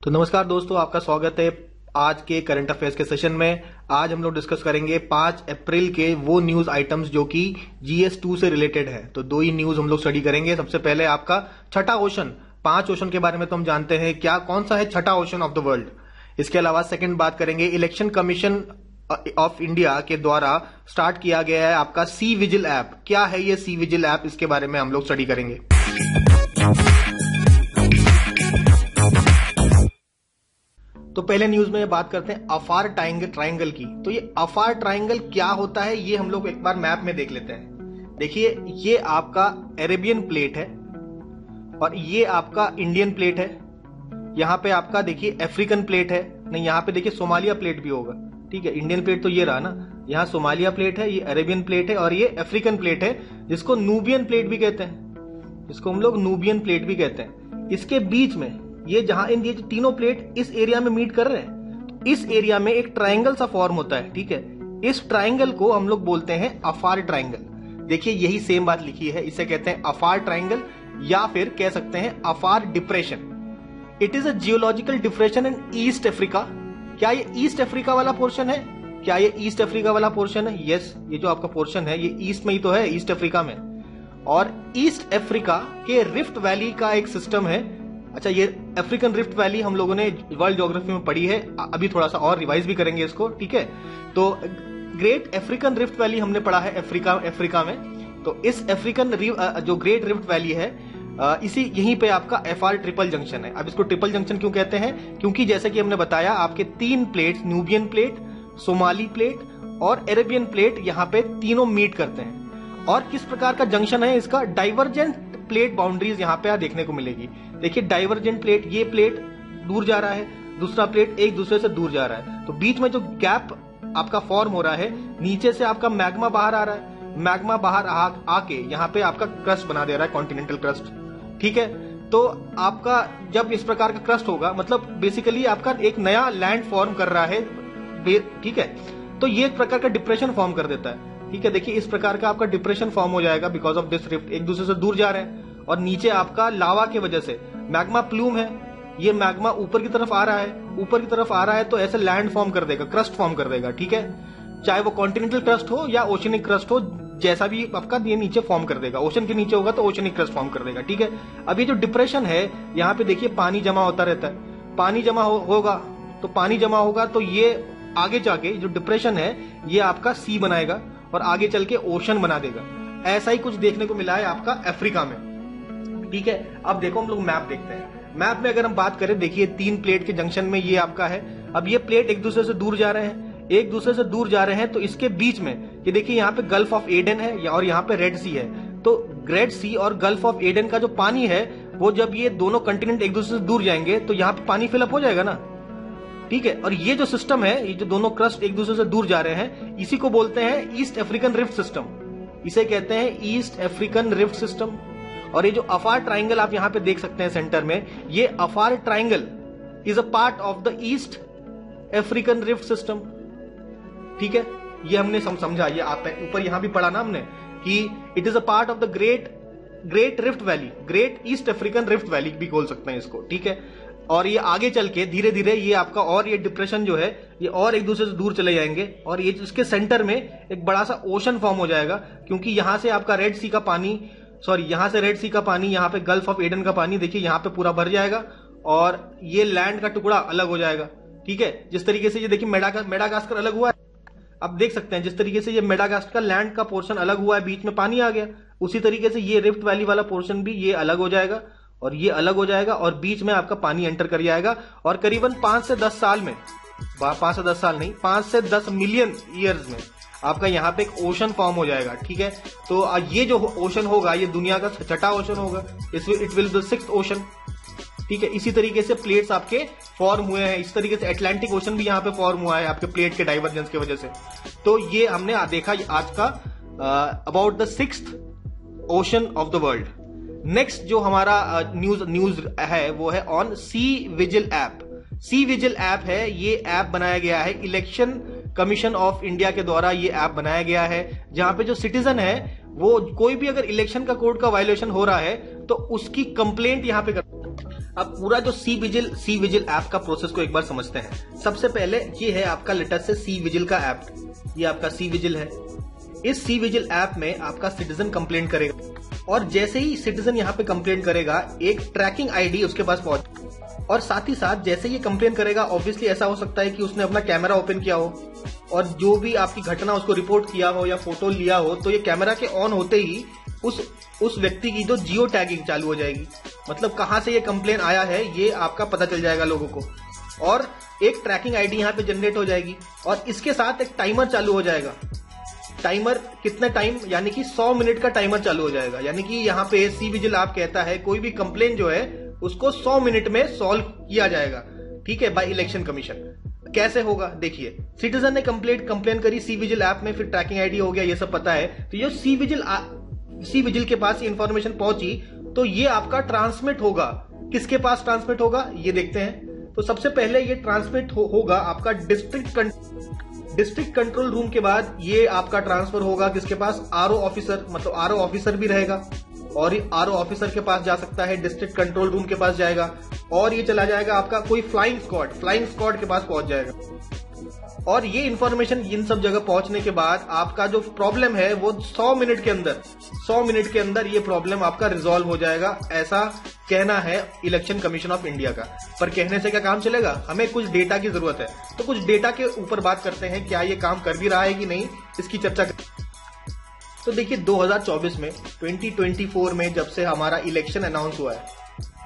तो नमस्कार दोस्तों, आपका स्वागत है आज के करंट अफेयर्स के सेशन में। आज हम लोग डिस्कस करेंगे 5 अप्रैल के वो न्यूज आइटम्स जो कि GS2 से रिलेटेड है। तो दो ही न्यूज हम लोग स्टडी करेंगे। सबसे पहले आपका छठा ओशन, 5 ओशन के बारे में तो हम जानते हैं, क्या कौन सा है छठा ओशन ऑफ द वर्ल्ड। इसके अलावा सेकंड बात करेंगे इलेक्शन कमीशन ऑफ इंडिया के द्वारा स्टार्ट किया गया है आपका सी विजिल ऐप। क्या है ये सी विजिल ऐप, इसके बारे में हम लोग स्टडी करेंगे। तो पहले न्यूज में बात करते हैं अफार ट्रायंगल की। तो ये अफार ट्रायंगल क्या होता है, ये हम लोग एक बार मैप में देख लेते हैं। देखिए, ये आपका अरेबियन प्लेट है और ये आपका इंडियन प्लेट है। यहां पे आपका देखिए अफ्रीकन प्लेट है, नहीं यहां पे देखिए सोमालिया प्लेट भी होगा। ठीक है, इंडियन प्लेट तो ये रहा ना, यहाँ सोमालिया प्लेट है, ये अरेबियन प्लेट है और ये अफ्रीकन प्लेट है, जिसको नूबियन प्लेट भी कहते हैं, जिसको हम लोग नूबियन प्लेट भी कहते हैं। इसके बीच में ये जहां ये तीनों प्लेट इस एरिया में मीट कर रहे हैं, तो इस एरिया में एक ट्रायंगल सा फॉर्म होता है। ठीक है, इस ट्रायंगल को हम लोग बोलते हैं अफार ट्रायंगल। देखिए, यही सेम बात लिखी है, इसे कहते हैं अफार ट्रायंगल या फिर कह सकते हैं Afar depression. It is a geological depression in east Africa. क्या ये ईस्ट अफ्रीका वाला पोर्शन है? क्या ये ईस्ट अफ्रीका वाला पोर्शन है? यस, ये जो आपका पोर्शन है ये ईस्ट में ही तो है, ईस्ट अफ्रीका में। और ईस्ट अफ्रीका के रिफ्ट वैली का एक सिस्टम है। अच्छा, ये अफ्रीकन रिफ्ट वैली हम लोगों ने वर्ल्ड ज्योग्राफी में पढ़ी है, अभी थोड़ा सा और रिवाइज भी करेंगे इसको। ठीक है, तो ग्रेट अफ्रीकन रिफ्ट वैली हमने पढ़ा है अफ्रीका में। तो इस अफ्रीकन जो ग्रेट रिफ्ट वैली है, इसी यहीं पे आपका FR ट्रिपल जंक्शन है। अब इसको ट्रिपल जंक्शन क्यों कहते हैं? क्योंकि जैसे कि हमने बताया, आपके 3 plates, Nubian plate, Somali plate और अरेबियन प्लेट, यहाँ पे तीनों मीट करते हैं। और किस प्रकार का जंक्शन है इसका? डाइवर्जेंट प्लेट बाउंड्रीज यहाँ पे देखने को मिलेगी। देखिए, डाइवर्जेंट प्लेट, ये प्लेट दूर जा रहा है, दूसरा प्लेट एक दूसरे से दूर जा रहा है, तो बीच में जो गैप आपका फॉर्म हो रहा है, नीचे से आपका मैग्मा बाहर आ रहा है, मैग्मा बाहर आके यहाँ पे आपका क्रस्ट बना दे रहा है, कॉन्टिनेंटल क्रस्ट। ठीक है, तो आपका जब इस प्रकार का क्रस्ट होगा, मतलब बेसिकली आपका एक नया लैंड फॉर्म कर रहा है। ठीक है, तो ये एक प्रकार का डिप्रेशन फॉर्म कर देता है। ठीक है, देखिए इस प्रकार का आपका डिप्रेशन फॉर्म हो जाएगा बिकॉज ऑफ दिस रिफ्ट, एक दूसरे से दूर जा रहे हैं। और नीचे आपका लावा की वजह से मैग्मा प्लूम है, ये मैग्मा ऊपर की तरफ आ रहा है, ऊपर की तरफ आ रहा है, तो ऐसे लैंड फॉर्म कर देगा, क्रस्ट फॉर्म कर देगा। ठीक है, चाहे वो कॉन्टिनेंटल क्रस्ट हो या ओशनिक क्रस्ट हो, जैसा भी आपका ये नीचे फॉर्म कर देगा। ओशन के नीचे होगा तो ओशनिक क्रस्ट फॉर्म कर देगा। ठीक है, अब ये जो डिप्रेशन है, यहाँ पे देखिए पानी जमा होता रहता है, पानी जमा होगा तो पानी जमा होगा तो ये आगे जाके जो डिप्रेशन है ये आपका सी बनाएगा और आगे चल के ओशन बना देगा। ऐसा ही कुछ देखने को मिला है आपका अफ्रीका में। ठीक है, अब देखो हम लोग मैप देखते हैं। मैप में अगर हम बात करें, देखिए 3 प्लेट के जंक्शन में ये आपका है। अब ये प्लेट एक दूसरे से दूर जा रहे हैं, एक दूसरे से दूर जा रहे हैं, तो इसके बीच में ये देखिए यहाँ पे गल्फ ऑफ एडन है और यहाँ पे रेड सी है। तो रेड सी और गल्फ ऑफ एडन का जो पानी है, वो जब ये दोनों कंटिनेंट एक दूसरे से दूर जाएंगे तो यहाँ पे पानी फिलअप हो जाएगा ना। ठीक है, और ये जो सिस्टम है, ये जो दोनों क्रस्ट एक दूसरे से दूर जा रहे हैं, इसी को बोलते हैं ईस्ट अफ्रीकन रिफ्ट सिस्टम। इसे कहते हैं ईस्ट अफ्रीकन रिफ्ट सिस्टम। और ये जो अफार ट्रायंगल आप यहाँ पे देख सकते हैं सेंटर में, ये Afar triangle is a part of the east African rift system. ठीक है, ये हमने समझा, ये आप ऊपर यहां भी पढ़ा ना हमने कि it is a part of the great rift valley, great east African rift valley भी बोल सकते हैं इसको। ठीक है, और ये आगे चल के धीरे धीरे ये आपका और ये डिप्रेशन जो है ये और एक दूसरे से दूर चले जाएंगे और ये इसके सेंटर में एक बड़ा सा ओशन फॉर्म हो जाएगा, क्योंकि यहां से आपका रेड सी का पानी, यहां से रेड सी का पानी, यहाँ पे गल्फ ऑफ एडन का पानी, देखिए यहाँ पे पूरा भर जाएगा और ये लैंड का टुकड़ा अलग हो जाएगा। ठीक है, जिस तरीके से ये देखिए मेडागास्कर अलग हुआ है, अब देख सकते हैं जिस तरीके से ये मेडागास्कर लैंड का पोर्शन अलग हुआ है, बीच में पानी आ गया, उसी तरीके से ये रिफ्ट वैली वाला पोर्शन भी ये अलग हो जाएगा और ये अलग हो जाएगा और बीच में आपका पानी एंटर कर जाएगा। और करीबन 5 से 10 साल में, 5 से 10 साल नहीं, 5 से 10 मिलियन ईयर्स में आपका यहाँ पे एक ओशन फॉर्म हो जाएगा। ठीक है, तो ये जो ओशन होगा ये दुनिया का छठा ओशन होगा, it will the 6th ocean. ठीक है, इसी तरीके से प्लेट्स आपके फॉर्म हुए हैं, इस तरीके से अटलांटिक ओशन भी यहाँ पे फॉर्म हुआ है आपके प्लेट के डाइवर्जेंस की वजह से। तो ये हमने देखा आज का about the 6th ocean of the world. Next जो हमारा न्यूज है वो है on sea vigil app. Sea vigil app है, ये ऐप बनाया गया है इलेक्शन कमीशन ऑफ इंडिया के द्वारा, ये ऐप बनाया गया है जहां पे जो सिटीजन है वो कोई भी अगर इलेक्शन का कोड का वायलेशन हो रहा है तो उसकी कंप्लेंट यहाँ पे कर अब पूरा जो सी विजिल ऐप का प्रोसेस को एक बार समझते हैं। सबसे पहले ये है आपका लेटेस्ट से सी विजिल का ऐप, ये आपका सी विजिल है। इस सी विजिल ऐप में आपका सिटीजन कंप्लेंट करेगा और जैसे ही सिटीजन यहाँ पे कंप्लेंट करेगा एक ट्रैकिंग आईडी उसके पास पहुंच, और साथ ही साथ जैसे ये कंप्लेन करेगा ऑब्वियसली ऐसा हो सकता है कि उसने अपना कैमरा ओपन किया हो और जो भी आपकी घटना उसको रिपोर्ट किया हो या फोटो लिया हो, तो ये कैमरा के ऑन होते ही उस व्यक्ति की जो जियो टैगिंग चालू हो जाएगी, मतलब कहां से ये कंप्लेन आया है ये आपका पता चल जाएगा लोगों को, और एक ट्रैकिंग आईडी यहाँ पे जनरेट हो जाएगी और इसके साथ एक टाइमर चालू हो जाएगा। टाइमर कितने टाइम, यानी कि 100 मिनट का टाइमर चालू हो जाएगा। यानी कि यहाँ पे सी विजिल ऐप कहता है कोई भी कंप्लेन जो है उसको 100 मिनट में सॉल्व किया जाएगा, ठीक है, बाय इलेक्शन कमीशन। कैसे होगा देखिए, सिटीजन ने कंप्लेन करी सी विजिल ऐप में, फिर ट्रैकिंग आईडी हो गया, ये सब पता है। तो ये सी विजिल के पास ये इंफॉर्मेशन पहुंची तो ये आपका ट्रांसमिट होगा। किसके पास ट्रांसमिट होगा ये देखते हैं। तो सबसे पहले ये ट्रांसमिट होगा आपका डिस्ट्रिक्ट कंट्रोल रूम के बाद ये आपका ट्रांसफर होगा किसके पास, आरओ ऑफिसर, मतलब आरओ ऑफिसर भी रहेगा और ये आरओ ऑफिसर के पास जा सकता है, डिस्ट्रिक्ट कंट्रोल रूम के पास जाएगा और ये चला जाएगा आपका कोई फ्लाइंग स्क्वाड के पास पहुंच जाएगा। और ये इंफॉर्मेशन इन सब जगह पहुंचने के बाद आपका जो प्रॉब्लम है वो 100 मिनट के अंदर ये प्रॉब्लम आपका रिजॉल्व हो जाएगा, ऐसा कहना है इलेक्शन कमीशन ऑफ इंडिया का। पर कहने से क्या काम चलेगा, हमें कुछ डेटा की जरूरत है। तो कुछ डेटा के ऊपर बात करते हैं, क्या ये काम कर भी रहा है कि नहीं, इसकी चर्चा तो देखिए 2024 में 2024 में जब से हमारा इलेक्शन अनाउंस हुआ है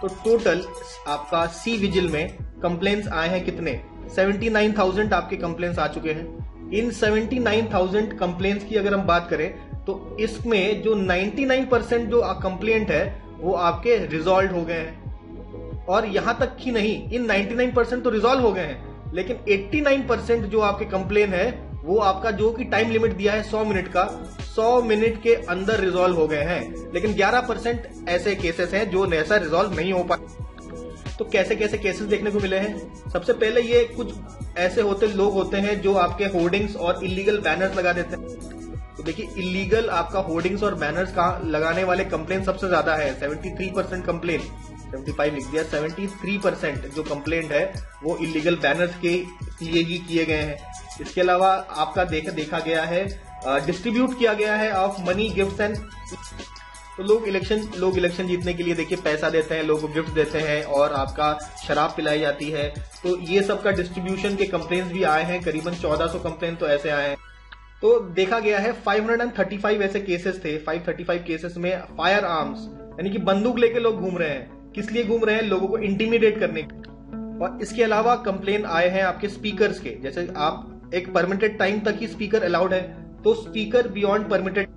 तो टोटल आपका सी विजिल में कंप्लेंट्स आए हैं कितने, 79,000 आपके कंप्लेंट्स आ चुके हैं। इन 79,000 कंप्लेंट्स की अगर हम बात करें तो इसमें जो 99% जो कंप्लेंट है वो आपके रिजॉल्व हो गए हैं। और यहां तक ही नहीं, इन 99% तो रिजॉल्व हो गए हैं, लेकिन 89% जो आपके कंप्लेन है वो आपका जो कि टाइम लिमिट दिया है 100 मिनट का, 100 मिनट के अंदर रिजॉल्व हो गए हैं। लेकिन 11% ऐसे केसेस हैं जो ऐसा रिजॉल्व नहीं हो पाए। तो कैसे कैसे केसेस देखने को मिले हैं, सबसे पहले ये कुछ ऐसे लोग होते हैं जो आपके होर्डिंग्स और इलीगल बैनर्स लगा देते हैं। तो देखिए इलीगल आपका होर्डिंग्स और बैनर्स का लगाने वाले कंप्लेन सबसे ज्यादा है, 73% कंप्लेन, 75 लिख दिया, 73% जो कंप्लेंट है वो इलीगल बैनर्स के लिए ही किए गए हैं। इसके अलावा आपका देखा गया है डिस्ट्रीब्यूट किया गया है ऑफ मनी गिफ्ट्स एंड, तो लोग इलेक्शन जीतने के लिए देखिए पैसा देते हैं, लोगों को गिफ्ट देते हैं और आपका शराब पिलाई जाती है। तो ये सब का डिस्ट्रीब्यूशन के कंप्लेंट्स भी आए हैं, करीबन 1400 कंप्लेंट तो ऐसे आए हैं। तो देखा गया है 535 ऐसे केसेस थे। 535 केसेस में फायर आर्म्स यानी कि बंदूक लेके लोग घूम रहे हैं। किस लिए घूम रहे हैं, लोगों को इंटिमिडेट करने। और इसके अलावा कंप्लेन आए हैं आपके स्पीकर्स के, जैसे आप एक परमिटेड टाइम तक ही स्पीकर अलाउड है, तो स्पीकर बियॉन्ड परमिटेड,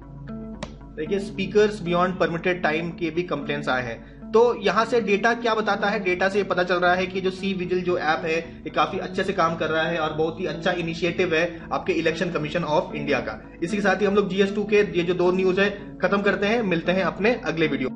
देखिए स्पीकर्स बियॉन्ड परमिटेड टाइम के भी कंप्लेंट्स आए हैं। तो यहां से डेटा क्या बताता है, डेटा से ये पता चल रहा है कि जो सी विजिल जो ऐप है ये काफी अच्छे से काम कर रहा है और बहुत ही अच्छा इनिशिएटिव है आपके इलेक्शन कमीशन ऑफ इंडिया का। इसी के साथ ही हम लोग GS2 के ये जो 2 न्यूज है खत्म करते हैं, मिलते हैं अपने अगले वीडियो।